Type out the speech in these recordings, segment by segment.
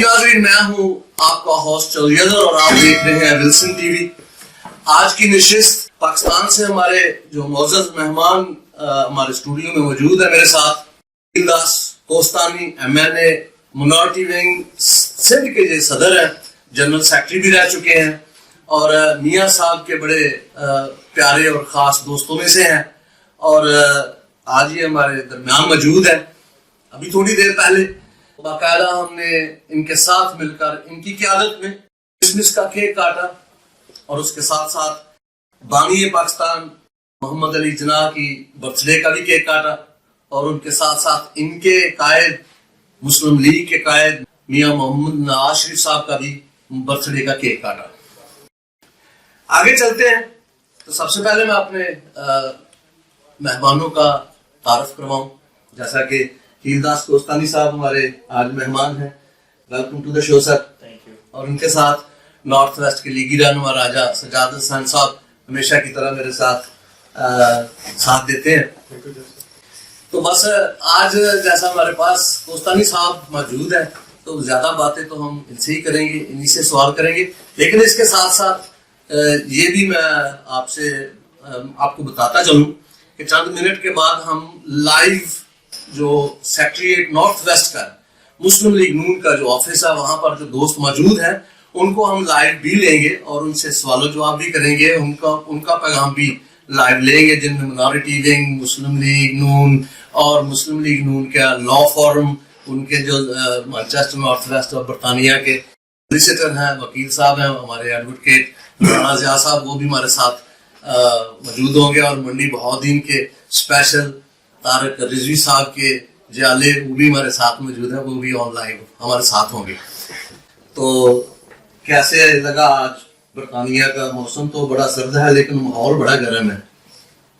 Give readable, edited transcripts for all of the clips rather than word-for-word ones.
ناظرین، میں ہوں آپ کا ہوسٹ چودھری اور آپ دیکھ رہے ہیں ولسن ٹی وی۔ آج کی نشست پاکستان سے ہمارے جو معزز مہمان ہمارے اسٹوڈیو میں موجود ہیں میرے ساتھ، خلیل Das کوستانی MNA minority wing Sindh کے جو صدر ہیں، جنرل سیکرٹری بھی رہ چکے ہیں اور میاں صاحب کے بڑے پیارے اور خاص دوستوں میں سے ہیں، اور آج یہ ہمارے درمیان موجود ہے۔ ابھی تھوڑی دیر پہلے باقاعدہ ہم نے ان کے ساتھ مل کر ان کی قیادت میں کرسمس کا کیک کاٹا اور اس کے ساتھ ساتھ بانی پاکستان محمد علی جناح کی برتھ ڈے کا بھی کیک کاٹا اور ان کے ساتھ ساتھ ان کے قائد مسلم لیگ کے قائد میاں محمد نواز شریف صاحب کا بھی برتھ ڈے کا کیک کاٹا۔ آگے چلتے ہیں تو سب سے پہلے میں اپنے مہمانوں کا تعارف کرواؤں، جیسا کہ خلیل داس کوستانی صاحب ہمارے آج مہمان ہیں۔ ویلکم ٹو دا شو سر۔ اور ان کے ساتھ نارتھ ویسٹ کے لیگی رہنما راجہ سجاد حسین صاحب ہمیشہ کی طرح میرے ساتھ دیتے ہیں۔ تو بس آج جیسا ہمارے پاس کوستانی صاحب موجود ہیں تو زیادہ باتیں تو ہم ان سے ہی کریں گے، انہی سے سوال کریں گے، لیکن اس کے ساتھ ساتھ یہ بھی میں آپ کو بتاتا چلوں کہ چند منٹ کے بعد ہم لائیو جو سیکریٹریٹ نارتھ ویسٹ کا مسلم لیگ نون کا جو آفس ہے وہاں پر جو دوست موجود ہیں ان کو ہم لائیو بھی لیں گے اور ان سے سوال و جواب بھی کریں گے، ان کا پیغام بھی لائیو لیں گے، جن میں منارٹی ونگ، مسلم لیگ نون اور مسلم لیگ نون کا لا فورم، ان کے جو مانچسٹر نارتھ ویسٹ اور برطانیہ کے سولیسیٹر ہیں، وکیل صاحب ہیں ہمارے ایڈوکیٹ رانا ضیاء صاحب، وہ بھی ہمارے ساتھ موجود ہوں گے، اور منڈی بہاؤالدین کے اسپیشل طارق رضوی صاحب کے جالے وہ بھی ہمارے ساتھ موجود ہیں، وہ بھی آن لائن ہمارے ساتھ ہوں گے۔ تو کیسے لگا آج؟ برطانیہ کا موسم تو بڑا سرد ہے لیکن ماحول بڑا گرم ہے۔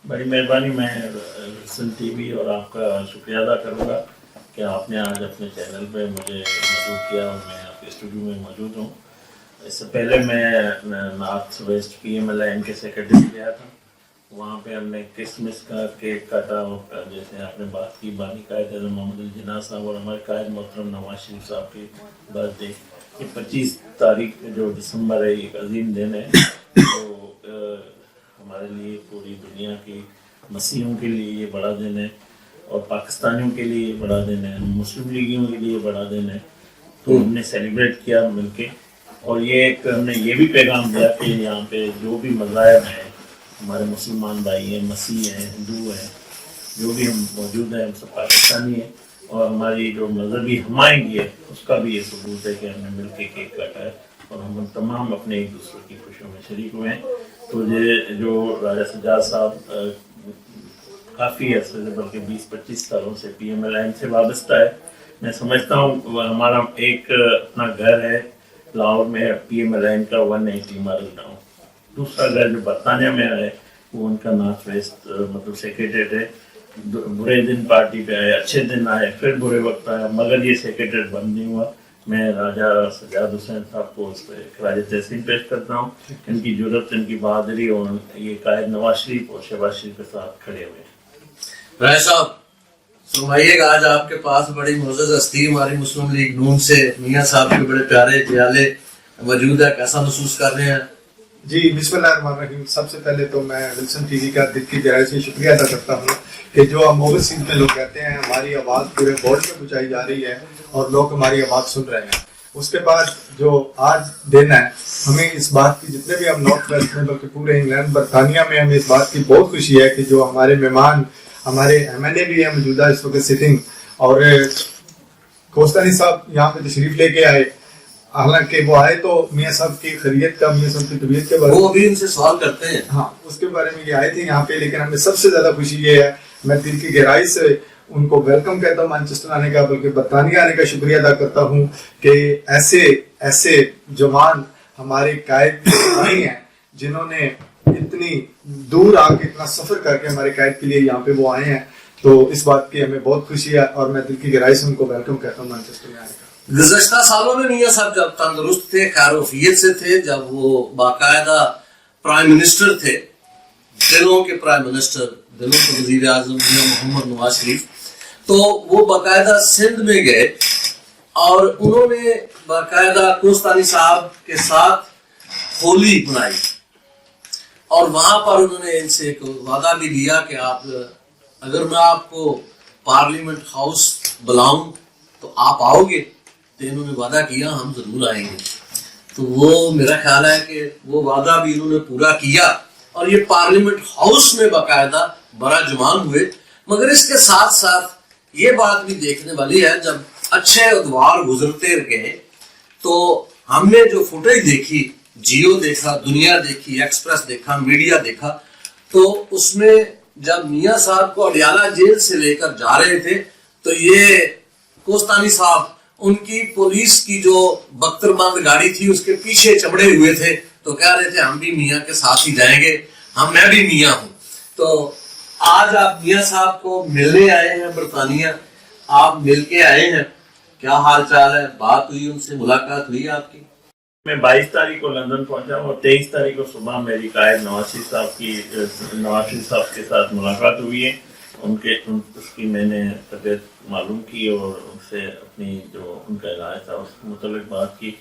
بڑی مہربانی، میں ولسن ٹی وی اور آپ کا شکریہ ادا کروں گا کہ آپ نے آج اپنے چینل پہ مجھے موجود کیا اور میں آپ کے اسٹوڈیو میں موجود ہوں۔ اس سے پہلے میں نارتھ ویسٹ PMLN کے سیکرٹری گیا تھا، وہاں پہ ہم نے کرسمس کا کیک کاٹا اور جیسے آپ نے بات کی بانی قائد اعظم محمد علی جناح صاحب اور ہمارے قائد محترم نواز شریف صاحب کی برتھ ڈے، یہ 25 تاریخ جو دسمبر ہے، ایک عظیم دن ہے تو ہمارے لیے، پوری دنیا کی مسیحیوں کے لیے یہ بڑا دن ہے اور پاکستانیوں کے لیے یہ بڑا دن ہے، مسلم لیگیوں کے لیے بڑا دن ہے، تو ہم نے سیلیبریٹ کیا مل کے، اور یہ ایک ہم نے یہ بھی پیغام دیا کہ یہاں پہ جو بھی مذاہب ہیں، ہمارے مسلمان بھائی ہیں، مسیح ہیں، ہندو ہیں، جو بھی ہم موجود ہیں، ہم سب پاکستانی ہیں، اور ہماری جو مذہبی ہمائنگی ہے اس کا بھی یہ ثبوت ہے کہ ہم نے مل کے کیک کاٹا ہے اور ہم تمام اپنے ایک دوسرے کی خوشیوں میں شریک ہوئے ہیں۔ تو یہ جو راجہ سجاد صاحب کافی عرصے سے، بلکہ 20-25 سالوں سے PMLN سے وابستہ ہے، میں سمجھتا ہوں ہمارا ایک اپنا گھر ہے لاہور میں PMLN کا 180 مارل ٹاؤن، دوسرا گھر جو برطانیہ میں ہے وہ ان کا نارتھ ویسٹ مطلب سیکریٹریٹ ہے۔ برے دن پارٹی پہ آئے، اچھے دن آئے، پھر برے وقت آیا، مگر یہ سیکریٹریٹ بند نہیں ہوا۔ میں راجہ سجاد حسین صاحب کو اس پہ خراج تحسین پیش کرتا ہوں، ان کی جرأت، ان کی بہادری، اور یہ قائد نواز شریف اور شہباز شریف کے ساتھ کھڑے ہوئے ہیں۔ راجہ صاحب فرمائیے گا، آج آپ کے پاس بڑی معزز ہستی ہماری مسلم لیگ نون سے میاں صاحب کے بڑے پیارے جیالے موجود ہے، کیسا محسوس کر رہے ہیں؟ جی بسم اللہ الرحمن الرحیم۔ سب سے پہلے تو میں ولسن ٹی وی کا دل کی گہرائی سے شکریہ ادا کرتا ہوں کہ جو ہم اوورسیز میں لوگ کہتے ہیں ہماری آواز پورے ورلڈ میں پہنچائی جا رہی ہے اور لوگ ہماری آواز سن رہے ہیں۔ اس کے بعد جو آج دن ہے، ہمیں اس بات کی، جتنے بھی ہم نارتھ ویسٹ میں بلکہ پورے انگلینڈ برطانیہ میں، ہمیں اس بات کی بہت خوشی ہے کہ جو ہمارے مہمان، ہمارے MNA بھی ہیں موجودہ اس وقت سٹنگ، اور کوستانی صاحب یہاں پہ تشریف لے کے آئے، حالانکہ وہ آئے تو میاں صاحب کی خیریت کا، میاں صاحب کی طبیعت کے بارے میں، وہ ابھی ان سے سوال کرتے ہیں، ہاں اس کے بارے میں یہ آئے تھے یہاں پہ، لیکن ہمیں سب سے زیادہ خوشی یہ ہے، میں دل کی گہرائی سے ان کو ویلکم کہتا ہوں مانچسٹر آنے کا، بلکہ برطانیہ آنے کا شکریہ ادا کرتا ہوں کہ ایسے جوان ہمارے قائد آئے ہیں جنہوں نے اتنی دور آ کے، اتنا سفر کر کے ہمارے قائد کے لیے یہاں پہ وہ آئے ہیں، تو اس بات کی ہمیں بہت خوشی ہے اور میں دل کی گہرائی سے ان کو ویلکم کہتا ہوں مانچسٹر میں آنے کا۔ گزشتہ سالوں میں میاں صاحب جب تندرست تھے، خیر وفیت سے تھے، جب وہ باقاعدہ پرائم منسٹر تھے، دلوں کے پرائم منسٹر، دلوں کے وزیر اعظم محمد نواز شریف، تو وہ باقاعدہ سندھ میں گئے اور انہوں نے باقاعدہ کوستانی صاحب کے ساتھ ہولی منائی اور وہاں پر انہوں نے ان سے ایک وعدہ بھی لیا کہ آپ اگر میں آپ کو پارلیمنٹ ہاؤس بلاؤں تو آپ آؤ گے. تو انہوں نے وعدہ کیا ہم ضرور آئیں گے. تو وہ میرا خیال ہے کہ وہ وعدہ بھی انہوں نے پورا کیا اور یہ پارلیمنٹ ہاؤس میں باقاعدہ بڑا جمان ہوئے. مگر اس کے ساتھ ساتھ یہ بات بھی دیکھنے والی ہے جب اچھے ادوار گزرتے گئے تو ہم نے جو فوٹیج دیکھی, جیو دیکھا, دنیا دیکھی, ایکسپریس دیکھا, میڈیا دیکھا, تو اس میں جب میاں صاحب کو اڈیالہ جیل سے لے کر جا رہے تھے تو یہ کوستانی صاحب ان کی پولیس کی جو بختر بند گاڑی تھی اس کے پیچھے چمڑے ہوئے تھے تو کہہ رہے تھے ہم بھی میاں کے ساتھ ہی جائیں گے, میں بھی میاں ہوں. تو آج آپ میاں صاحب کو ملنے آئے ہیں برطانیہ, آپ مل کے آئے ہیں, کیا حال چال ہے؟ بات ہوئی ان سے, ملاقات ہوئی آپ کی؟ میں 22 تاریخ کو لندن پہنچا ہوں اور 23 تاریخ کو صبح میری قائد نواز شریف صاحب کے ساتھ ملاقات ہوئی ہے. اس کی میں نے طبیعت معلوم کی اور ان سے اپنی جو ان کا علاج تھا اس کے متعلق بات کی.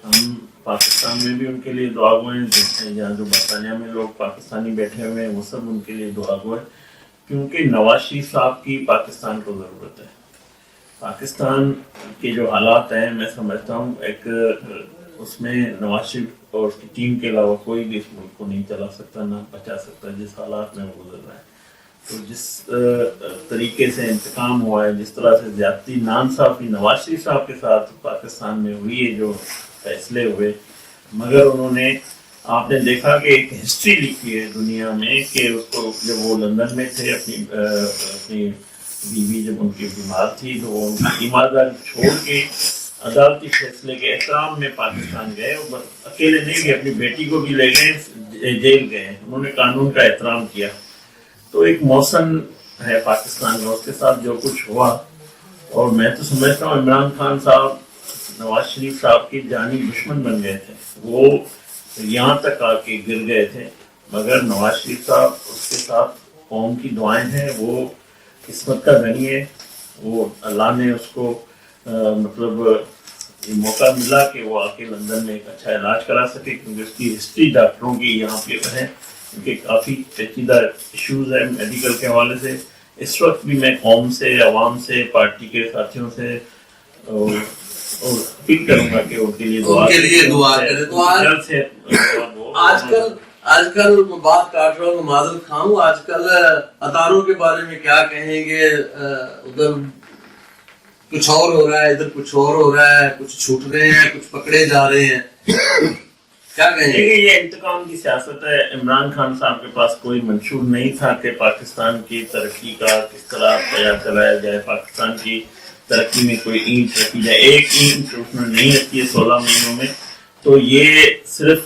ہم پاکستان میں بھی ان کے لیے دعا گو ہیں, جہاں جو برطانیہ میں لوگ پاکستانی بیٹھے ہوئے ہیں وہ سب ان کے لیے دعا گو ہیں, کیونکہ نواز شریف صاحب کی پاکستان کو ضرورت ہے. پاکستان کے جو حالات ہیں میں سمجھتا ہوں ایک اس میں نواز شریف اور اس کی ٹیم کے علاوہ کوئی بھی اس ملک کو نہیں چلا سکتا, نہ بچا سکتا جس حالات میں وہ گزر رہا ہے. تو جس طریقے سے انتقام ہوا ہے, جس طرح سے زیادتی ناانصافی نواز شریف صاحب کے ساتھ پاکستان میں ہوئی ہے, جو فیصلے ہوئے, مگر انہوں نے, آپ نے دیکھا کہ ایک ہسٹری لکھی ہے دنیا میں کہ اس کو جب وہ لندن میں تھے اپنی بیوی جب ان کی بیمار تھی تو وہ ان کی ایمانداری چھوڑ کے عدالتی فیصلے کے احترام میں پاکستان گئے. اور اکیلے نہیں گئے, اپنی بیٹی کو بھی لے گئے, جیل گئے. انہوں نے قانون کا احترام کیا. تو ایک موسم ہے پاکستان کا, اس کے ساتھ جو کچھ ہوا, اور میں تو سمجھتا ہوں عمران خان صاحب نواز شریف صاحب کے جانی دشمن بن گئے تھے. وہ یہاں تک آ کے گر گئے تھے, مگر نواز شریف صاحب اس کے ساتھ قوم کی دعائیں ہیں. وہ قسمت کا غنی ہے, وہ اللہ نے اس کو مطلب یہ موقع ملا کہ وہ آ کے لندن میں ایک اچھا علاج کرا سکے, کیونکہ اس کی ہسٹری ڈاکٹروں کی یہاں پہ ہے, کیونکہ کافی پیچیدہ ایشوز ہیں میڈیکل کے حوالے سے. اس وقت بھی میں قوم سے, عوام سے, پارٹی کے ساتھیوں سے اپیل کروں گا کہ ان کے لیے دعا کریں. تو آج کل بات کاٹ رہا ہوں, معذرت خواہ ہوں, آج کل اداروں کے بارے میں کیا کہیں گے؟ ادھر کچھ اور ہو رہا ہے, ادھر کچھ اور ہو رہا ہے, کچھ چھوٹ رہے ہیں, کچھ پکڑے جا رہے ہیں, کیا کہیں گے؟ یہ انتقام کی سیاست ہے. عمران خان صاحب کے پاس کوئی منشور نہیں تھا کہ پاکستان کی ترقی کا کس طرح تیار چلایا جائے, پاکستان کی ترقی میں کوئی اینٹ رکھی جائے. ایک اینٹ اس نے نہیں رکھی ہے 16 مہینوں میں. تو یہ صرف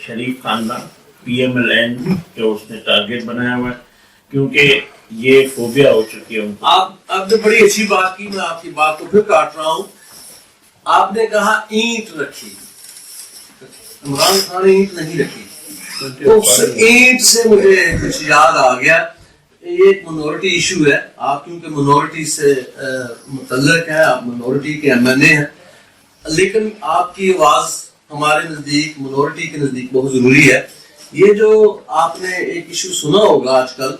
شریف خاندان PMLN جو اس نے ٹارگیٹ بنایا ہوا ہے, کیونکہ یہ فوبیا ہو چکی ہے ان کو. آپ نے بڑی اچھی بات کی, میں آپ کی بات کو پھر کاٹ رہا ہوں. آپ نے کہا اینٹ رکھی, عمران خان نے اینٹ نہیں رکھی. تو اس اینٹ سے مجھے کچھ یاد آ گیا, یہ ایک منورٹی ایشو ہے. آپ کیونکہ منورٹی سے متعلق ہے, آپ منورٹی کے MNA ہیں, لیکن آپ کی آواز ہمارے نزدیک, منورٹی کے نزدیک بہت ضروری ہے. یہ جو آپ نے ایک ایشو سنا ہوگا آج کل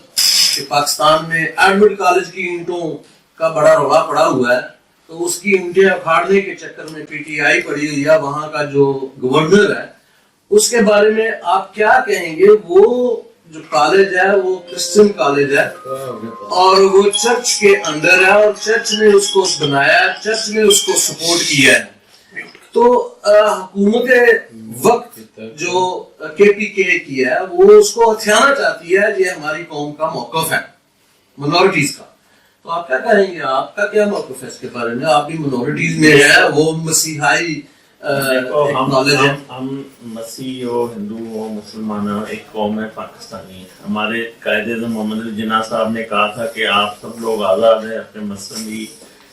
کہ پاکستان میں ایڈورڈ کالج کی اینٹوں کا بڑا رولا پڑا ہوا ہے, تو اس کی اینٹیں اکھاڑنے کے چکر میں PTI پڑی ہوئی ہے. وہاں کا جو گورنر ہے اس کے بارے میں آپ کیا کہیں گے؟ وہ جو کالج ہے وہ کرسچن کالج ہے اور وہ چرچ کے اندر ہے, اور چرچ نے اس کو بنایا, چرچ نے اس کو سپورٹ کیا ہے. تو حکومت وقت جو KPK کی ہے وہ اس کو ہتھیانا چاہتی ہے. یہ ہماری قوم کا موقف ہے منورٹیز کا. تو آپ کیا کہیں گے؟ آپ کا کیا موقف ہے اس کے بارے میں؟ آپ بھی منورٹیز میں ہیں, وہ مسیحائی ہم مسیح ہو, ہندو ہو, مسلمان ہو, ایک قوم ہے پاکستانی. ہمارے قائد اعظم محمد علی جناح صاحب نے کہا تھا کہ آپ سب لوگ آزاد ہیں, اپنے مذہبی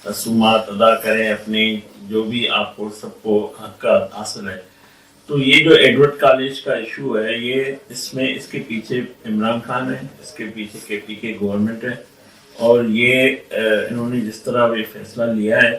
رسومات ادا کریں, اپنے جو بھی آپ کو سب کو حق کا حاصل ہے. تو یہ جو ایڈورڈ کالج کا ایشو ہے, یہ اس کے پیچھے عمران خان ہے, اس کے پیچھے KPK گورنمنٹ ہے, اور یہ انہوں نے جس طرح یہ فیصلہ لیا ہے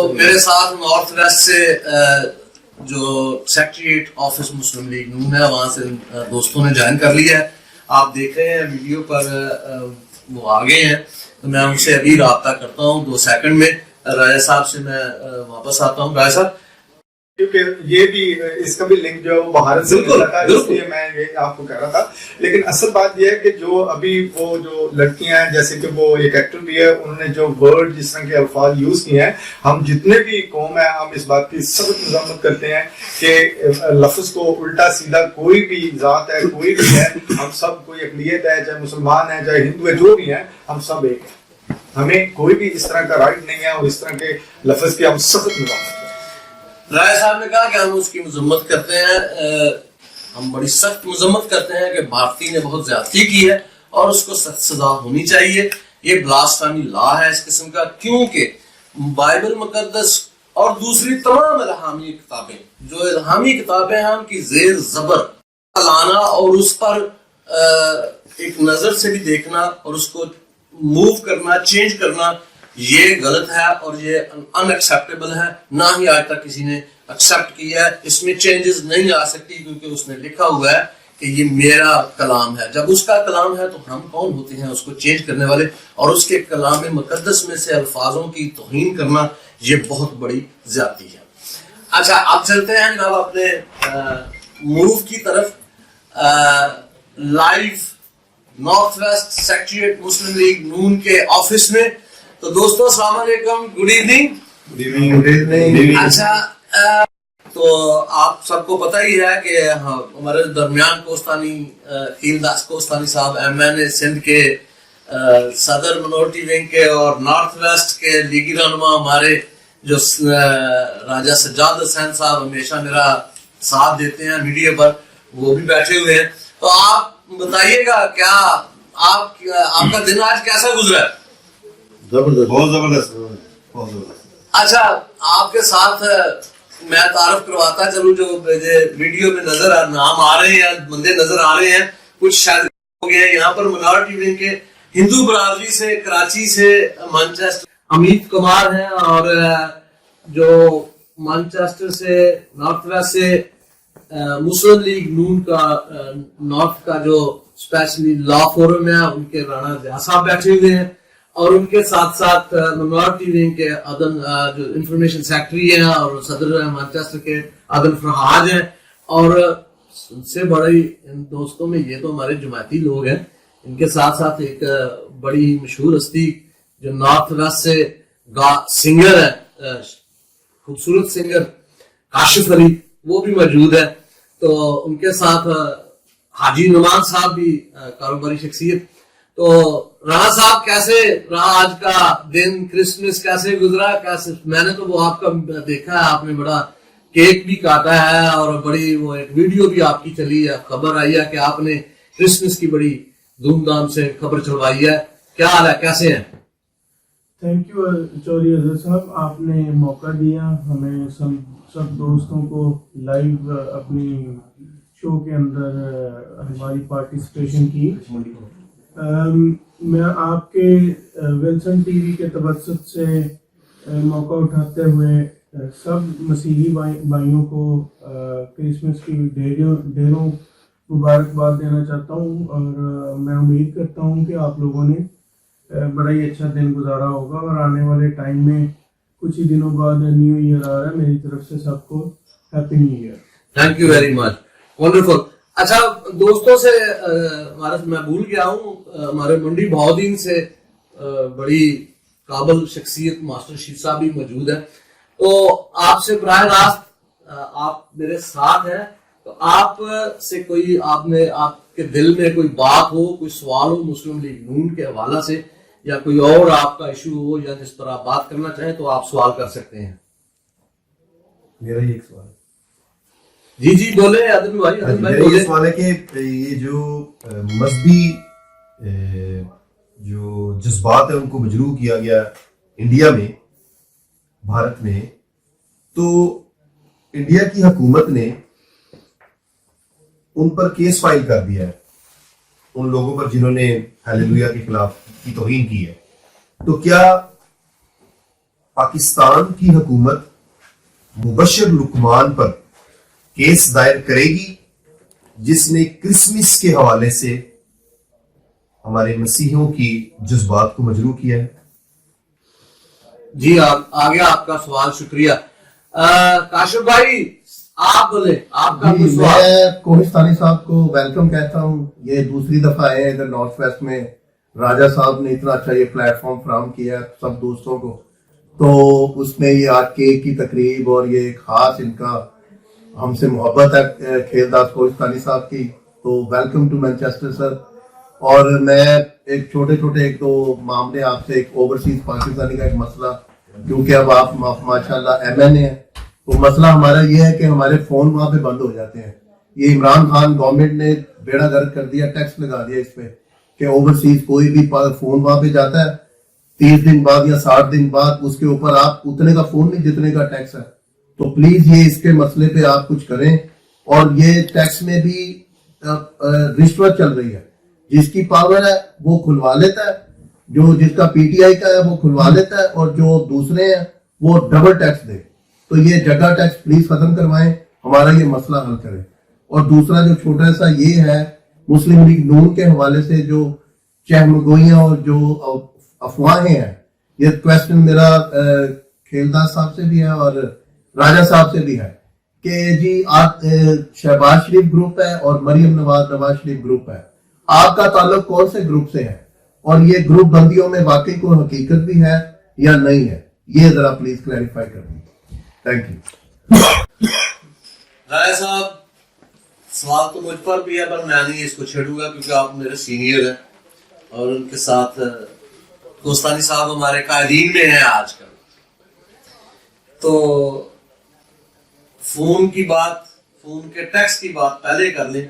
تو میرے ساتھ نارتھ ویسٹ سے جو سیکریٹریٹ آفس مسلم لیگ نون ہے وہاں سے دوستوں نے جوائن کر لیا ہے. آپ دیکھ رہے ہیں ویڈیو پر وہ آگے ہیں, تو میں ان سے ابھی رابطہ کرتا ہوں 2 سیکنڈ میں. راجہ صاحب سے میں واپس آتا ہوں. راجہ صاحب, کیونکہ یہ بھی اس کا بھی لنک جو ہے وہ بھارت سے ملتا تھا, اس لیے میں یہ آپ کو کہہ رہا تھا. لیکن اصل بات یہ ہے کہ جو ابھی وہ جو لڑکیاں ہیں, جیسے کہ وہ ایک ایکٹر بھی ہے, انہوں نے جو ورڈ جس طرح کے الفاظ یوز کیے ہیں, ہم جتنے بھی قوم ہیں ہم اس بات کی سخت مذمت کرتے ہیں کہ لفظ کو الٹا سیدھا کوئی بھی ذات ہے, کوئی بھی ہے, ہم سب کوئی اقلیت ہے, چاہے مسلمان ہے چاہے ہندو ہے, جو بھی ہیں ہم سب ایک ہیں. ہمیں کوئی بھی اس طرح کا رائٹ نہیں ہے اور اس طرح کے لفظ کی ہم سخت مذمت کرتے ہیں. رائے صاحب نے کہا کہ ہم اس کی مذمت کرتے ہیں, ہم بڑی سخت مذمت کرتے ہیں کہ بھارتی نے بہت زیادتی کی ہے اور اس کو سخت سزا ہونی چاہیے. یہ بلاسفیمی لا ہے اس قسم کا, کیونکہ بائبل مقدس اور دوسری تمام الہامی کتابیں, جو الہامی کتابیں ہیں, ان کی زیر زبر لانا اور اس پر ایک نظر سے بھی دیکھنا اور اس کو موو کرنا, چینج کرنا, یہ غلط ہے اور یہ ان ایکسیپٹیبل ہے. نہ ہی آج تک کسی نے ایکسیپٹ کیا ہے. اس میں چینجز نہیں آ سکتی کیونکہ اس نے لکھا ہوا ہے کہ یہ میرا کلام ہے. جب اس کا کلام ہے تو ہم کون ہوتے ہیں اس کو چینج کرنے والے؟ اور اس کے کلام مقدس میں سے الفاظوں کی توہین کرنا یہ بہت بڑی زیادتی ہے. اچھا, اب چلتے ہیں جناب اپنے موو کی طرف. لائیو نارتھ ویسٹ سیکریٹریٹ مسلم لیگ نون کے آفس میں. تو دوستو السلام علیکم, گڈ ایوننگ. اچھا, تو آپ سب کو پتہ ہی ہے کہ ہمارے درمیان کوستانی خیل داس کوستانی صاحب MN سندھ کے صدر منورٹی ونگ کے اور نارتھ ویسٹ کے لیگی رہنما ہمارے جو راجہ سجاد حسین صاحب ہمیشہ میرا ساتھ دیتے ہیں میڈیا پر, وہ بھی بیٹھے ہوئے ہیں. تو آپ بتائیے گا کیا آپ کا دن آج کیسا گزرا ہے؟ بہت زبردست. اچھا, آپ کے ساتھ میں تعارف کرواتا چلوں, جو ویڈیو میں نام آ رہے ہیں, بندے نظر آ رہے ہیں, کچھ شاید ہو گئے ہیں یہاں پر منارٹی ونگ کے ہندو برادری سے, کراچی سے مانچسٹر امیت کمار ہیں, اور جو مانچسٹر سے نارتھ ویسٹ سے مسلم لیگ نون کا نارتھ کا جو اسپیشلی لا فورم ہے, ان کے رانا ضیاء صاحب بیٹھے ہوئے ہیں, اور ان کے ساتھ ساتھ منارٹی ونگ کے عدن جو انفارمیشن سیکرٹری ہیں اور صدر مانچسٹر کے عدن فرحاج ہیں. اور ان سے بڑی ان دوستوں میں یہ تو ہمارے جماعتی لوگ ہیں, ان کے ساتھ ساتھ ایک بڑی مشہور ہستی جو نارتھ ویسٹ سے سنگر ہے, خوبصورت سنگر کاشف علی, وہ بھی موجود ہے. تو ان کے ساتھ حاجی نعمان صاحب بھی کاروباری شخصیت. تو رانا صاحب کیسے رہا آج کا دن, کرسمس کیسے گزرا؟ کیسے, میں نے تو وہ آپ کا دیکھا ہے, آپ نے بڑا کیک بھی کاٹا ہے اور بڑی وہ ایک ویڈیو بھی آپ کی چلی ہے, خبر آئی ہے کہ آپ نے کرسمس کی بڑی دھوم دھام سے خبر چلوائی ہے. کیا حال ہے, کیسے ہیں؟ تھینک یو چوری حضرت صاحب, آپ نے موقع دیا ہمیں سب دوستوں کو لائیو اپنی شو کے اندر ہماری پارٹیسپیشن کی. میں آپ کے ولسن ٹی وی کے توسط سے موقع اٹھاتے ہوئے سب مسیحی بھائیوں کو کرسمس کی ڈھیروں مبارکباد دینا چاہتا ہوں, اور میں امید کرتا ہوں کہ آپ لوگوں نے بڑا ہی اچھا دن گزارا ہوگا, اور آنے والے ٹائم میں کچھ ہی دنوں بعد نیو ایئر آ رہا ہے. میری طرف سے سب کو happy new year. Thank you very much, wonderful. اچھا دوستوں سے میں بھول گیا ہوں, ہمارے منڈی بہودین سے بڑی قابل شخصیت ماسٹر شیف صاحب بھی موجود ہے. تو آپ سے براہ راست آپ میرے ساتھ ہیں, تو آپ سے کوئی آپ کے دل میں کوئی بات ہو, کوئی سوال ہو مسلم لیگ نون کے حوالہ سے, یا کوئی اور آپ کا ایشو ہو, یا جس پر آپ بات کرنا چاہیں تو آپ سوال کر سکتے ہیں. میرا ہی ایک سوال ہے. جی بولے عادل بھائی. یہ سوال ہے کہ یہ جو مذہبی جو جذبات ہیں ان کو مجروح کیا گیا انڈیا میں, بھارت میں, تو انڈیا کی حکومت نے ان پر کیس فائل کر دیا ہے, ان لوگوں پر جنہوں نے ہیلیلویا کے خلاف کی توہین کی ہے. تو کیا پاکستان کی حکومت مبشر لقمان پر کیس دائر کرے گی جس نے کرسمس کے حوالے سے ہمارے مسیحیوں کی جذبات کو مجروح کیا ہے؟ جی آگے آپ کا سوال. شکریہ. کاشف بھائی آپ بولے, آپ کا کوئی سوال. میں کوہستانی صاحب کو ویلکم کہتا ہوں. یہ دوسری دفعہ آئے ہیں ادھر نارتھ ویسٹ میں. راجہ صاحب نے اتنا اچھا یہ پلیٹ فارم فراہم کیا سب دوستوں کو, تو اس میں یہ آج کیک کی تقریب اور یہ خاص ان کا ہم سے محبت ہے کھیلداز کوہستانی صاحب کی. تو ویلکم ٹو مینچسٹر سر. اور میں ایک چھوٹے ایک دو معاملے آپ سے, ایک اوورسیز پاکستانی کا ایک مسئلہ, کیونکہ اب آپ ماشاءاللہ ایم این اے ہیں, تو مسئلہ ہمارا یہ ہے کہ ہمارے فون وہاں پہ بند ہو جاتے ہیں. یہ عمران خان گورنمنٹ نے بیڑا گرک کر دیا, ٹیکس لگا دیا اس پہ کہ اوورسیز کوئی بھی فون وہاں پہ جاتا ہے 30 دن بعد یا 60 دن بعد اس کے اوپر آپ اتنے کا فون نہیں جتنے کا ٹیکس ہے. تو پلیز یہ اس کے مسئلے پہ آپ کچھ کریں. اور یہ ٹیکس میں بھی رشوت چل رہی ہے. جس کی پاور ہے وہ کھلوا لیتا ہے, جو جس کا پی ٹی آئی کا ہے وہ کھلوا لیتا ہے, اور جو دوسرے ہیں وہ ڈبل ٹیکس دے. تو یہ جگہ ٹیکس پلیز ختم کروائیں, ہمارا یہ مسئلہ حل کریں. اور دوسرا جو چھوٹا سا یہ ہے مسلم لیگ نون کے حوالے سے جو چہمگوئیاں اور جو افواہیں ہیں, یہ کویسچن میرا کھیلداز صاحب سے بھی ہے اور راجہ صاحب سے بھی ہے کہ جی آپ شہباز شریف گروپ ہے اور مریم نواز شریف گروپ ہے, آپ کا تعلق کون سے گروپ سے ہے, اور یہ گروپ بندیوں میں واقعی کوئی حقیقت بھی ہے یا نہیں ہے, یہ ذرا پلیز کلیریفائی کر دیں. Thank you. راجہ صاحب سوال تو مجھ پر بھی ہے, پر میں نہیں اس کو چھیڑوں گا کیونکہ آپ میرے سینئر ہیں اور ان کے ساتھ کوہستانی صاحب ہمارے قائدین میں ہیں آج کل. تو فون کی بات, فون کے ٹیکس کی بات پہلے کر لیں,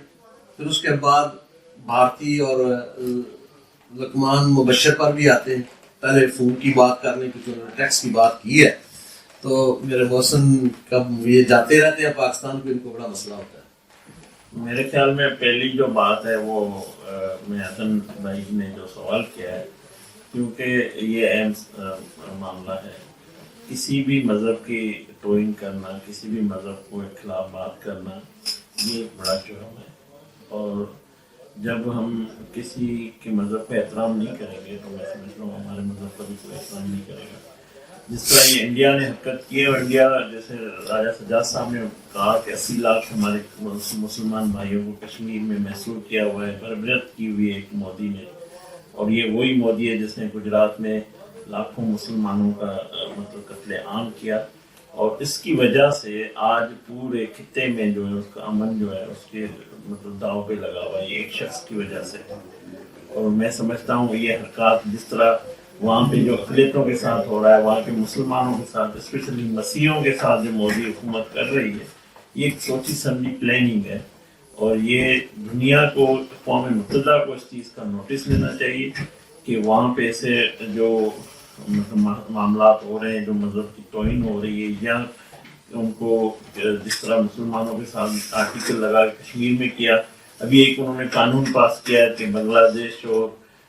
پھر اس کے بعد بھارتی اور لقمان مبشر پر بھی آتے ہیں. پہلے فون کی بات کر لیں کیونکہ انہوں نے ٹیکس کی بات کی ہے. تو میرے محسن کب یہ جاتے رہتے ہیں پاکستان کو, ان کو بڑا مسئلہ ہوتا ہے. میرے خیال میں پہلی جو بات ہے وہ میں حسن بھائی نے جو سوال کیا ہے, کیونکہ یہ اہم معاملہ ہے. کسی بھی مذہب کی ٹوئنگ کرنا, کسی بھی مذہب کو خلاف بات کرنا, یہ ایک بڑا جرم ہے. اور جب ہم کسی کے مذہب پہ احترام نہیں کریں گے تو میں سمجھتا ہوں ہمارے مذہب کا بھی کوئی احترام نہیں کرے گا. جس طرح یہ انڈیا نے حرکت کی ہے, اور انڈیا جیسے راجہ سجاد صاحب نے کہا کہ 80 لاکھ ہمارے مسلمان بھائیوں کو کشمیر میں محصور کیا ہوا ہے, بربرت کی ہوئی ہے ایک مودی نے. اور یہ وہی مودی ہے جس نے گجرات میں لاکھوں مسلمانوں کا مطلب قتل عام کیا, اور اس کی وجہ سے آج پورے خطے میں جو ہے اس کا امن جو ہے اس کے مطلب داؤ پہ لگا ہوا ہے, یہ ایک شخص کی وجہ سے. اور میں سمجھتا ہوں یہ حرکات جس طرح وہاں پہ جو اقلیتوں کے ساتھ ہو رہا ہے, وہاں کے مسلمانوں کے ساتھ, اسپیشلی مسیحیوں کے ساتھ جو مودی حکومت کر رہی ہے, یہ ایک سوچی سمجھی پلاننگ ہے. اور یہ دنیا کو, اقوام متحدہ کو اس چیز کا نوٹس لینا چاہیے کہ وہاں پہ ایسے جو معاملات ہو رہے ہیں, جو مذہب کی توہین ہو رہی ہے, یا ان کو جس طرح مسلمانوں کے ساتھ آرٹیکل لگا کے کشمیر میں کیا. ابھی ایک انہوں نے قانون پاس کیا ہے کہ بنگلہ دیش اور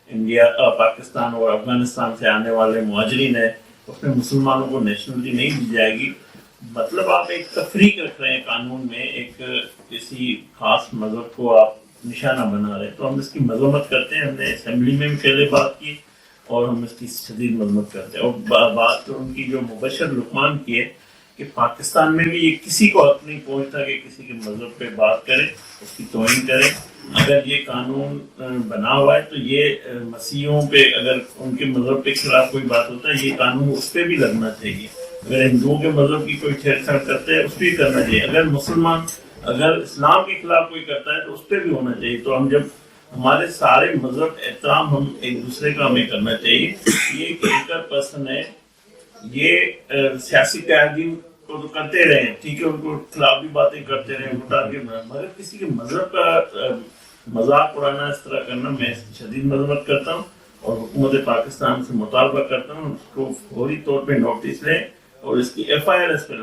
انڈیا, پاکستان اور افغانستان سے آنے والے مہاجرین ہیں, اس میں مسلمانوں کو نیشنلٹی نہیں دی جائے گی. مطلب آپ ایک تفریق رکھ رہے ہیں قانون میں, ایک کسی خاص مذہب کو آپ نشانہ بنا رہے ہیں. تو ہم اس کی مذمت کرتے ہیں. ہم نے اسمبلی میں بھی پہلے بات کی اور ہم اس کی شدید مذمت کرتے ہیں. اور بات تو ان کی جو مبشر لقمان کی ہے کہ پاکستان میں بھی یہ کسی کو حق نہیں پہنچتا کہ کسی کے مذہب پہ بات کرے, اس کی توہین کرے. اگر یہ قانون بنا ہوا ہے تو یہ مسیحیوں پہ, اگر ان کے مذہب کے خلاف کوئی بات ہوتا ہے, یہ قانون اس پہ بھی لگنا چاہیے. اگر ہندوؤں کے مذہب کی کوئی چھیڑ چھاڑ کرتے ہیں اس پہ بھی کرنا چاہیے. اگر مسلمان اگر اسلام کے خلاف کوئی کرتا ہے تو اس پہ بھی ہونا چاہیے. تو ہم جب ہمارے سارے مذہب احترام ہم ایک دوسرے کا ہمیں کرنا چاہیے. یہ ایک انکر پرسن ہے, یہ سیاسی قائدین کو تو کرتے رہے ہیں, ٹھیک ہے, ان کو خلاف بھی باتیں کرتے رہے, مگر کسی کے مذہب کا مذاق اڑانا, اس طرح کرنا, میں شدید مذمت کرتا ہوں. اور حکومت پاکستان سے مطالبہ کرتا ہوں اس کو فوری طور پہ نوٹس لیں اور اس کی ایف آئی آر اس پہ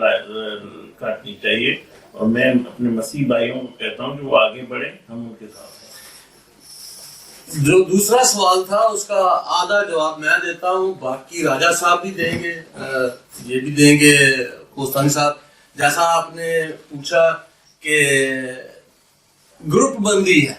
کاٹنی چاہیے. اور میں اپنے مسیح بھائیوں کو کہتا ہوں کہ وہ آگے بڑھیں, ہم ان کے ساتھ ہیں. جو دوسرا سوال تھا اس کا آدھا جواب میں دیتا ہوں, باقی راجہ صاحب بھی دیں گے, یہ بھی دیں گے کوستانی صاحب. جیسا آپ نے پوچھا کہ گروپ بندی ہے,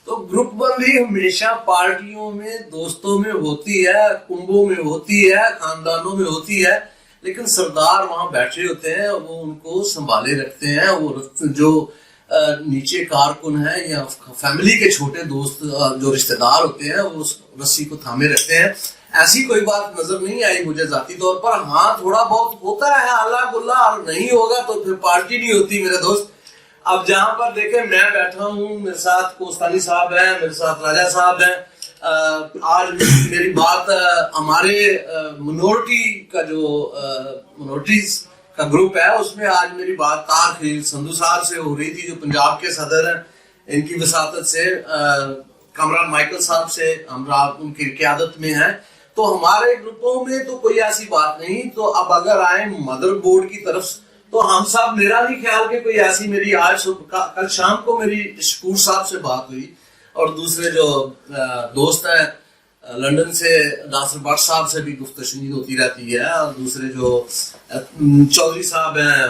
تو گروپ بندی ہمیشہ پارٹیوں میں, دوستوں میں ہوتی ہے, کنبوں میں ہوتی ہے, خاندانوں میں ہوتی ہے, لیکن سردار وہاں بیٹھے ہوتے ہیں, وہ ان کو سنبھالے رکھتے ہیں. وہ جو نیچے کارکن ہیں یا فیملی کے چھوٹے دوست جو رشتہ دار ہوتے ہیں, وہ اس رسی کو تھامے رکھتے ہیں. ایسی کوئی بات نظر نہیں آئی مجھے ذاتی طور پر. ہاں تھوڑا بہت ہوتا ہے اللہ گلا, اور نہیں ہوگا تو پھر پارٹی نہیں ہوتی میرے دوست. اب جہاں پر دیکھیں میں بیٹھا ہوں, میرے ساتھ کوستانی صاحب ہیں, میرے ساتھ راجہ صاحب ہیں. آج میری بات ہمارے منورٹی کا جو منورٹیز کا گروپ ہے, اس میں آج میری بات طاہر خلیل سندھو صاحب سے ہو رہی تھی, جو پنجاب کے صدر ہیں. ان کی وساطت سے کامران مائیکل صاحب سے ہم ان کی قیادت میں ہیں. تو ہمارے گروپوں میں تو کوئی ایسی بات نہیں. تو اب اگر آئیں مدر بورڈ کی طرف, تو ہم صاحب, میرا نہیں خیال کہ کوئی ایسی میری آج کل شام کو میری شکور صاحب سے بات ہوئی, اور دوسرے جو دوست ہیں لندن سے ناصر بٹ صاحب سے بھی گفت و شنید ہوتی رہتی ہے, اور دوسرے جو چودھری صاحب ہیں,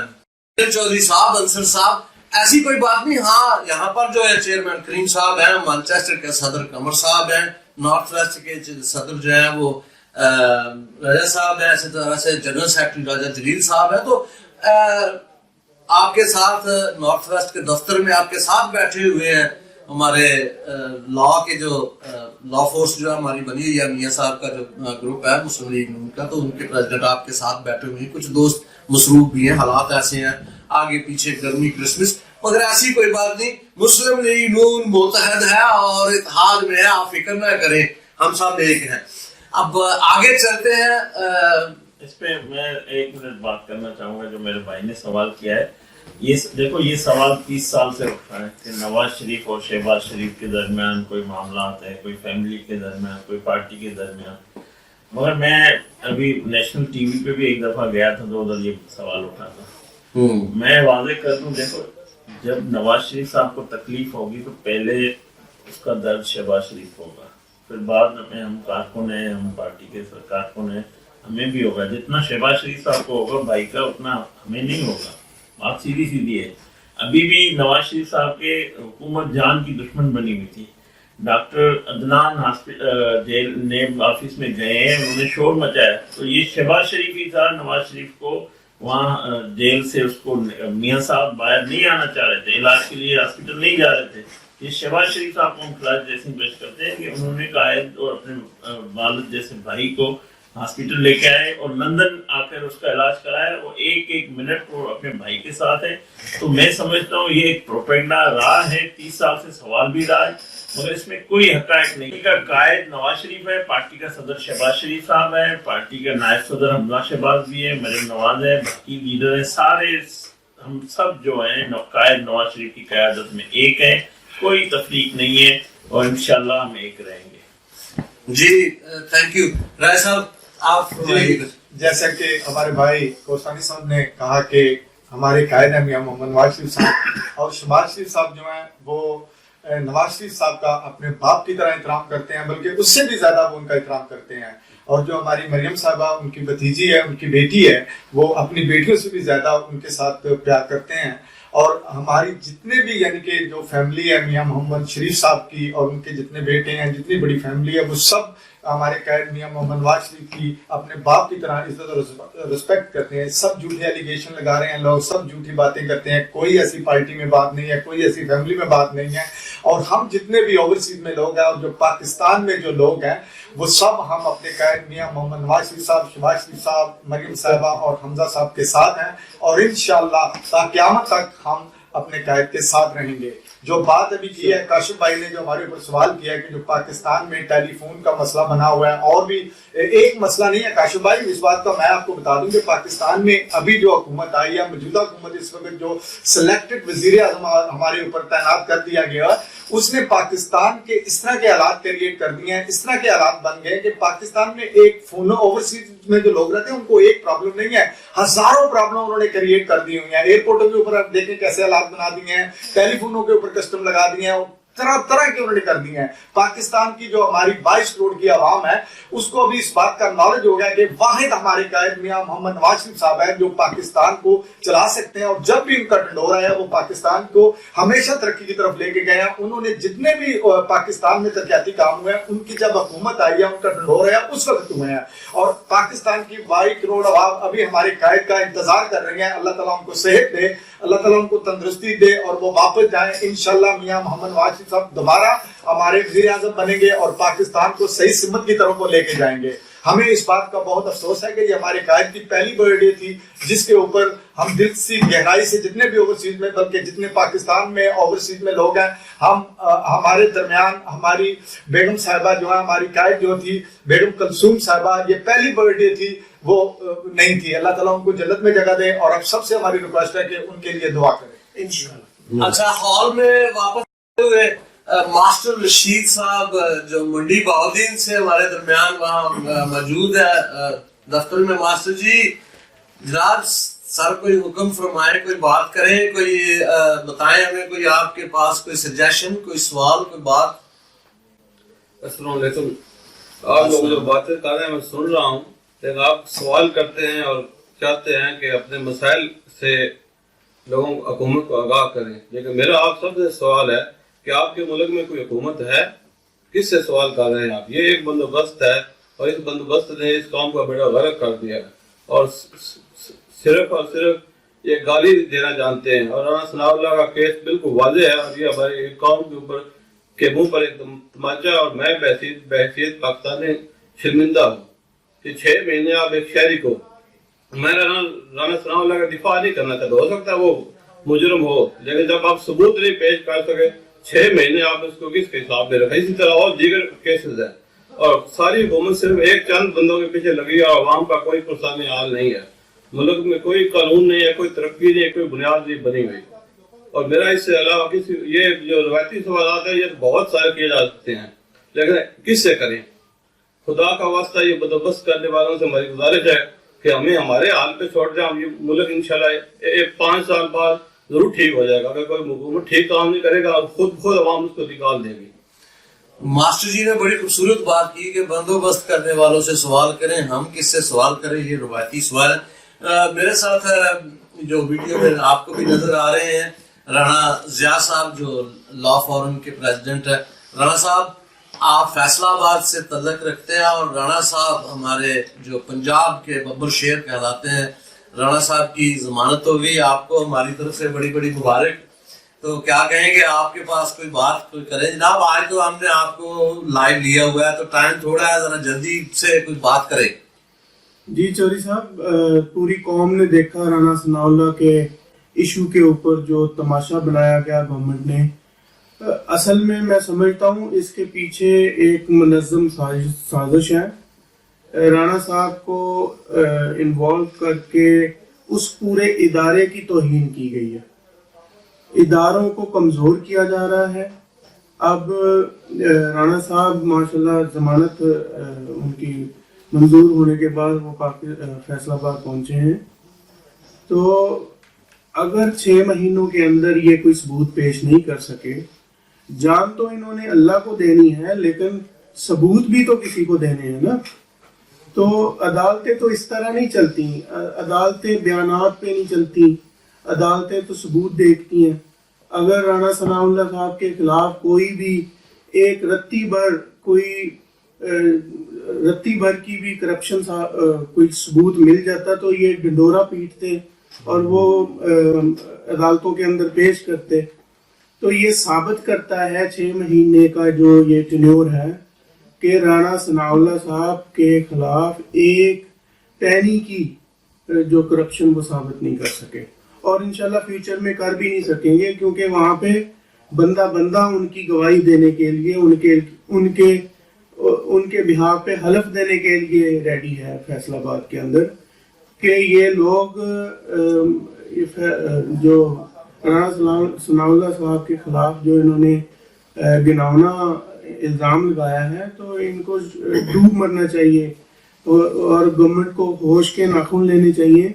چودھری صاحب, انصر صاحب, ایسی کوئی بات نہیں. ہاں یہاں پر جو ہے چیئرمین کریم صاحب ہیں, مانچسٹر کے صدر قمر صاحب ہیں, نارتھ ویسٹ کے صدر جو ہیں وہ راجہ صاحب ہیں, اسی طرح سے جنرل سیکرٹری راجہ جلیل صاحب ہیں. تو آپ کے ساتھ نارتھ ویسٹ کے دفتر میں آپ کے ساتھ بیٹھے ہوئے ہیں ہمارے لا کے جو لا فورس جو ہماری بنی ہوئی ہے, میاں صاحب کا جو گروپ ہے مسلم لیگ نون کا, تو ان کے پریزیڈنٹ آپ کے ساتھ بیٹھے ہوئے ہیں. کچھ دوست مصروف بھی ہیں, حالات ایسے ہیں, آگے پیچھے گرمی کرسمس, مگر ایسی کوئی بات نہیں. مسلم لیگ نون متحد ہے اور اتحاد میں ہے, آپ فکر نہ کریں, ہم سب ایک ہیں. اب آگے چلتے ہیں. اس پہ میں ایک منٹ بات کرنا چاہوں گا. جو میرے بھائی نے سوال کیا ہے, یہ دیکھو یہ سوال 30 سال سے اٹھا ہے کہ نواز شریف اور شہباز شریف کے درمیان کوئی معاملات ہے, کوئی فیملی کے درمیان, کوئی پارٹی کے درمیان. مگر میں ابھی نیشنل ٹی وی پہ بھی ایک دفعہ گیا تھا, تو ادھر یہ سوال اٹھا تھا. میں واضح کر دوں, دیکھو جب نواز شریف صاحب کو تکلیف ہوگی تو پہلے اس کا درد شہباز شریف ہوگا, پھر بعد میں ہم کارکن ہیں, ہم پارٹی کے کارکن ہیں, ہمیں بھی ہوگا. جتنا شہباز شریف صاحب کو ہوگا بھائی کا, اتنا ہمیں نہیں ہوگا. بات سیدھی سیدھی ہے. ابھی بھی نواز شریف صاحب کے حکومت جان کی دشمن بنی ہوئی تھی. Doctor Adnan jail NAB office میں گئے ہیں, انہوں نے شور مچایا, تو یہ شہباز شریف ہی تھا نواز شریف کو وہاں جیل سے, اس کو میاں صاحب باہر نہیں آنا چاہ رہے تھے, علاج کے لیے ہاسپٹل نہیں جا رہے تھے. یہ شہباز شریف صاحب کو ہم خراج تحسین پیش کرتے ہیں کہ انہوں نے قائد اور اپنے والد جیسے بھائی کو ہاسپٹل لے کے آئے اور لندن آ کر اس کا علاج کرایا. وہ ایک ایک منٹ وہ اپنے بھائی کے ساتھ ہے. تو میں سمجھتا ہوں یہ ایک پروپیگنڈا رہا ہے, 30 سال سے سوال بھی رہا ہے, مگر اس میں کوئی حقائق نہیں. کا قائد نواز شریف ہے, پارٹی کا صدر شہباز شریف صاحب ہے, پارٹی کا نائب صدر حمزہ شہباز بھی ہے, مریم نواز ہے, باقی لیڈر ہیں, سارے ہم سب جو ہیں قائد نواز شریف کی قیادت میں ایک ہیں, کوئی تفریق نہیں ہے, اور انشاءاللہ ہم ایک رہیں گے. جی تھینک یو. رائے صاحب آپ جیسا کہ ہمارے بھائی کوستانی صاحب نے کہا کہ ہمارے قائد ہیں میاں محمد نواز شریف صاحب, اور شہباز شریف صاحب جو ہیں وہ نواز شریف صاحب کا اپنے باپ کی طرح احترام کرتے ہیں, بلکہ اس سے بھی زیادہ وہ ان کا احترام کرتے ہیں. اور جو ہماری مریم صاحبہ ان کی بھتیجی ہے, ان کی بیٹی ہے, وہ اپنی بیٹیوں سے بھی زیادہ ان کے ساتھ پیار کرتے ہیں. اور ہماری جتنے بھی یعنی کہ جو فیملی ہے میاں محمد شریف صاحب کی, اور ان کے جتنے بیٹے ہیں, جتنی بڑی فیملی ہے, وہ سب ہمارے قائد میاں محمد نواز شریف کی اپنے باپ کی طرح عزت اور رسپیکٹ کرتے ہیں. سب جھوٹے ایلیگیشن لگا رہے ہیں لوگ, سب جھوٹی باتیں کرتے ہیں, کوئی ایسی پارٹی میں بات نہیں ہے, کوئی ایسی فیملی میں بات نہیں ہے. اور ہم جتنے بھی اوورسیز میں لوگ ہیں اور جو پاکستان میں جو لوگ ہیں, وہ سب ہم اپنے قائد میاں محمد نواز شریف صاحب, شہباز شریف صاحب, مریم صاحبہ اور حمزہ صاحب کے ساتھ ہیں, اور انشاءاللہ تا قیامت تک ہم اپنے قائد کے ساتھ رہیں گے. جو بات ابھی کی ہے کاشف بھائی نے, جو ہمارے اوپر سوال کیا ہے کہ جو پاکستان میں ٹیلی فون کا مسئلہ بنا ہوا ہے, اور بھی ایک مسئلہ نہیں ہے کاشف بھائی, اس بات کا میں آپ کو بتا دوں کہ پاکستان میں ابھی جو حکومت آئی ہے, موجودہ حکومت اس وقت جو سلیکٹڈ وزیر اعظم ہمارے اوپر تعینات کر دیا گیا, اس نے پاکستان کے اس طرح کے حالات کریٹ کر دیے ہیں, اس طرح کے حالات بن گئے کہ پاکستان میں ایک فون اوورسیز میں جو لوگ رہتے ہیں ان کو ایک پرابلم نہیں ہے, ہزاروں پرابلم انہوں نے کریٹ کر دی ہوئی ہیں. ایئرپورٹوں کے اوپر آپ دیکھیں کیسے حالات بنا دیے ہیں, ٹیلی فونوں کے اوپر کسٹم لگا دیے ہیں, طرح طرح کی انہوں نے کر دی ہیں. پاکستان کی جو ہماری 22 کروڑ کی عوام ہے اس کو بھی اس بات کا نالج ہو گیا کہ واحد ہمارے قائد میاں محمد نواز شریف صاحب ہیں جو پاکستان کو چلا سکتے ہیں, اور جب بھی ان کا ڈنڈورا ہے وہ پاکستان کو ہمیشہ ترقی کی طرف لے کے گئے ہیں. انہوں نے جتنے بھی پاکستان میں ترقیاتی کام ہوئے ہیں ان کی جب حکومت آئی ہے ان کا ڈنڈورا ہے اس وقت ہوئے ہیں, اور پاکستان کی 22 کروڑ عوام ابھی ہمارے قائد کا انتظار کر رہی ہیں. اللہ تعالیٰ ان کو صحت دے, اللہ تعالیٰ ان کو تندرستی دے اور وہ واپس جائیں. انشاءاللہ میاں محمد نواز شریف صاحب دوبارہ ہمارے وزیر اعظم بنیں گے اور پاکستان کو صحیح سمت کی طرف وہ لے کے جائیں گے. ہمیں اس بات کا بہت افسوس ہے کہ یہ ہمارے قائد کی پہلی برتھ ڈے تھی جس کے اوپر ہم دل سے گہرائی سے جتنے بھی اوورسیز میں بلکہ جتنے پاکستان میں اوورسیز میں لوگ ہیں ہم ہمارے درمیان ہماری بیگم صاحبہ جو ہے ہماری قائد جو تھی بیگم کلثوم صاحبہ یہ پہلی برتھ ڈے تھی وہ نہیں تھی. اللہ تعالیٰ ان کو جنت میں جگہ دے اور اب سب سے ہماری ریکویسٹ ہے کہ ان کے لیے دعا کریں انشاءاللہ. اچھا, ہال میں واپس ہوئے ماسٹر رشید صاحب جو منڈی بہاؤدین سے ہمارے درمیان وہاں موجود ہے دفتر میں. ماسٹر جی جناب سر کوئی حکم فرمائیں, کوئی بات کریں, کوئی بتائیں ہمیں, کوئی آپ کے پاس کوئی سجیشن, کوئی سوال, کوئی بات. السلام علیکم. آپ لوگ جو باتیں کر رہے ہیں میں سن رہا ہوں, لیکن آپ سوال کرتے ہیں اور چاہتے ہیں کہ اپنے مسائل سے لوگوں حکومت کو آگاہ کریں, لیکن میرا آپ سب سے سوال ہے کہ آپ کے ملک میں کوئی حکومت ہے؟ کس سے سوال کر رہے ہیں آپ؟ یہ ایک بندوبست ہے اور اس بندوبست نے اس قوم کا بیڑا غرق کر دیا ہے, اور صرف اور صرف یہ گالی دینا جانتے ہیں. اور رانا ثناء اللہ کا کیس بالکل واضح ہے اور یہ ہماری قوم کے اوپر کے منہ پر ایک تماچا, اور میں بحیثیت پاکستانی شرمندہ ہوں کہ 6 مہینے آپ ایک شہری کو, میں رانا ثناء اللہ کا دفاع نہیں کرنا چاہتا, ہو سکتا ہے وہ مجرم ہو, لیکن جب آپ ثبوت نہیں پیش کر سکے 6 مہینے آپ اس کو کس کے حساب میں رکھیں. اسی طرح اور دیگر کیسز ہیں, اور ساری حکومت صرف ایک چند بندوں کے پیچھے لگی ہے اور عوام کا کوئی پرسانی حال نہیں ہے. ملک میں کوئی قانون نہیں ہے, کوئی ترقی نہیں ہے, کوئی بنیاد نہیں بنی ہوئی. اور میرا اس سے علاوہ کسی یہ جو روایتی سوالات ہیں یہ بہت سارے کیے جا سکتے ہیں, لیکن کس سے کریں؟ خدا کا واسطہ یہ بندوبست کرنے والوں سے ہماری گزارش ہے کہ ہمیں ہمارے حال پہ چھوڑ دیں. ہم یہ ملک انشاءاللہ 5 سال بعد ضرور ٹھیک ہو جائے گا. اگر کوئی حکومت ٹھیک کام نہیں کرے گا خود عوام اس کو نکال دے گی. ماسٹر جی نے بڑی خوبصورت بات کی کہ بندوبست کرنے والوں سے سوال کریں, ہم کس سے سوال کریں, یہ روایتی سوال ہے. میرے ساتھ جو ویڈیو میں آپ کو بھی نظر آ رہے ہیں رانا ضیاء صاحب جو لا فورم کے پریزیڈنٹ ہے. رانا صاحب آپ فیصلہ آباد سے تعلق رکھتے ہیں اور رانا صاحب ہمارے جو پنجاب کے ببر شیر کہلاتے ہیں. رانا صاحب کی ضمانت ہو گئی, آپ کو ہماری طرف سے بڑی بڑی مبارک. تو کیا کہیں گے, آپ کے پاس کوئی بات کوئی کریں جناب؟ آج تو ہم نے آپ کو لائیو لیا ہوا ہے تو ٹائم تھوڑا ہے, ذرا جلدی سے کوئی بات کریں. جی چوری صاحب, پوری قوم نے دیکھا رانا ثناء اللہ کے ایشو کے اوپر جو تماشا بنایا گیا گورنمنٹ نے. اصل میں سمجھتا ہوں اس کے پیچھے ایک منظم سازش ہے. رانا صاحب کو انوالو کر کے اس پورے ادارے کی توہین کی گئی ہے, اداروں کو کمزور کیا جا رہا ہے. اب رانا صاحب ماشاءاللہ ضمانت ان کی منظور ہونے کے بعد وہ فیصلہ آباد پہنچے ہیں. تو اگر 6 مہینوں کے اندر یہ کوئی ثبوت پیش نہیں کر سکے, جان تو انہوں نے اللہ کو دینی ہے لیکن ثبوت بھی تو کسی کو دینے ہیں نا. تو عدالتیں تو اس طرح نہیں چلتی, عدالتیں بیانات پہ نہیں چلتی, عدالتیں تو ثبوت دیکھتی ہیں. اگر رانا ثناء اللہ صاحب کے خلاف کوئی بھی ایک رتی بھر کی بھی کرپشن کوئی ثبوت مل جاتا تو یہ ڈنڈورا پیٹتے اور وہ عدالتوں کے اندر پیش کرتے. تو یہ ثابت کرتا ہے 6 مہینے کا جو یہ ٹینیور ہے کہ رانا ثناء اللہ صاحب کے خلاف ایک پینی کی جو کرپشن وہ ثابت نہیں کر سکے, اور انشاءاللہ فیوچر میں کر بھی نہیں سکیں گے, کیونکہ وہاں پہ بندہ ان کی گواہی دینے کے لیے ان کے بہاف پہ حلف دینے کے لیے ریڈی ہے فیصلہ آباد کے اندر کہ یہ لوگ جو رانا ثناء اللہ صاحب کے خلاف جو انہوں نے گناونا الزام لگایا ہے تو ان کو ڈوب مرنا چاہیے اور گورنمنٹ کو ہوش کے ناخن لینے چاہیے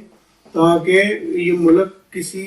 تاکہ یہ ملک کسی